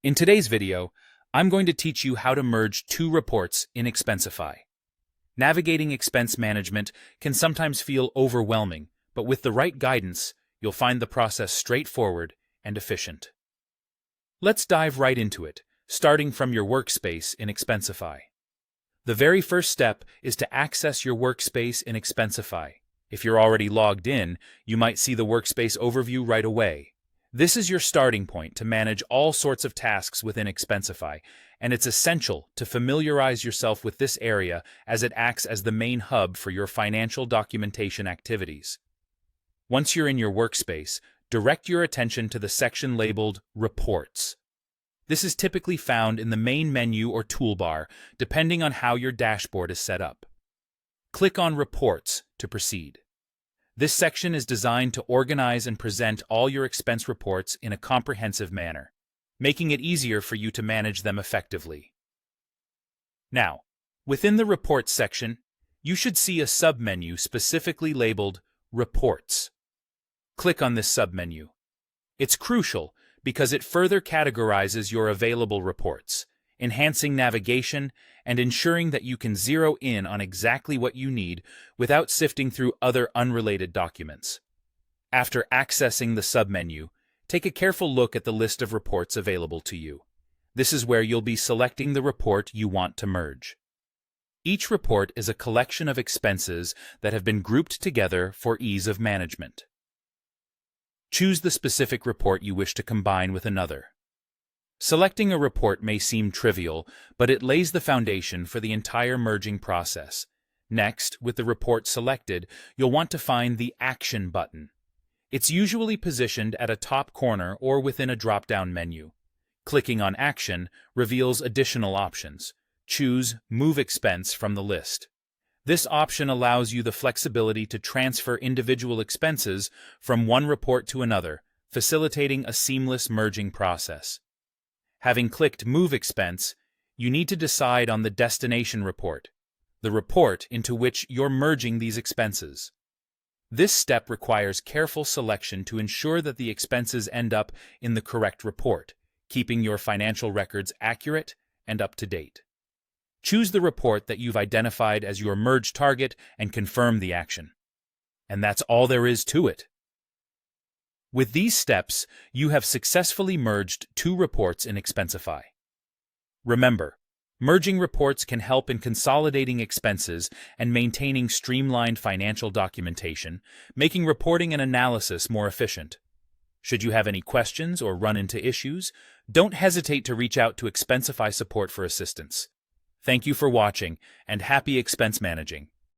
In today's video, I'm going to teach you how to merge two reports in Expensify. Navigating expense management can sometimes feel overwhelming, but with the right guidance, you'll find the process straightforward and efficient. Let's dive right into it, starting from your workspace in Expensify. The very first step is to access your workspace in Expensify. If you're already logged in, you might see the workspace overview right away. This is your starting point to manage all sorts of tasks within Expensify, and it's essential to familiarize yourself with this area as it acts as the main hub for your financial documentation activities. Once you're in your workspace, direct your attention to the section labeled Reports. This is typically found in the main menu or toolbar, depending on how your dashboard is set up. Click on Reports to proceed. This section is designed to organize and present all your expense reports in a comprehensive manner, making it easier for you to manage them effectively. Now, within the Reports section, you should see a submenu specifically labeled Reports. Click on this submenu. It's crucial because it further categorizes your available reports, enhancing navigation and ensuring that you can zero in on exactly what you need without sifting through other unrelated documents. After accessing the submenu, take a careful look at the list of reports available to you. This is where you'll be selecting the report you want to merge. Each report is a collection of expenses that have been grouped together for ease of management. Choose the specific report you wish to combine with another. Selecting a report may seem trivial, but it lays the foundation for the entire merging process. Next, with the report selected, you'll want to find the Action button. It's usually positioned at a top corner or within a drop-down menu. Clicking on Action reveals additional options. Choose Move Expense from the list. This option allows you the flexibility to transfer individual expenses from one report to another, facilitating a seamless merging process. Having clicked Move Expense, you need to decide on the destination report, the report into which you're merging these expenses. This step requires careful selection to ensure that the expenses end up in the correct report, keeping your financial records accurate and up to date. Choose the report that you've identified as your merge target and confirm the action. And that's all there is to it. With these steps, you have successfully merged two reports in Expensify. Remember, merging reports can help in consolidating expenses and maintaining streamlined financial documentation, making reporting and analysis more efficient. Should you have any questions or run into issues, don't hesitate to reach out to Expensify support for assistance. Thank you for watching, and happy expense managing.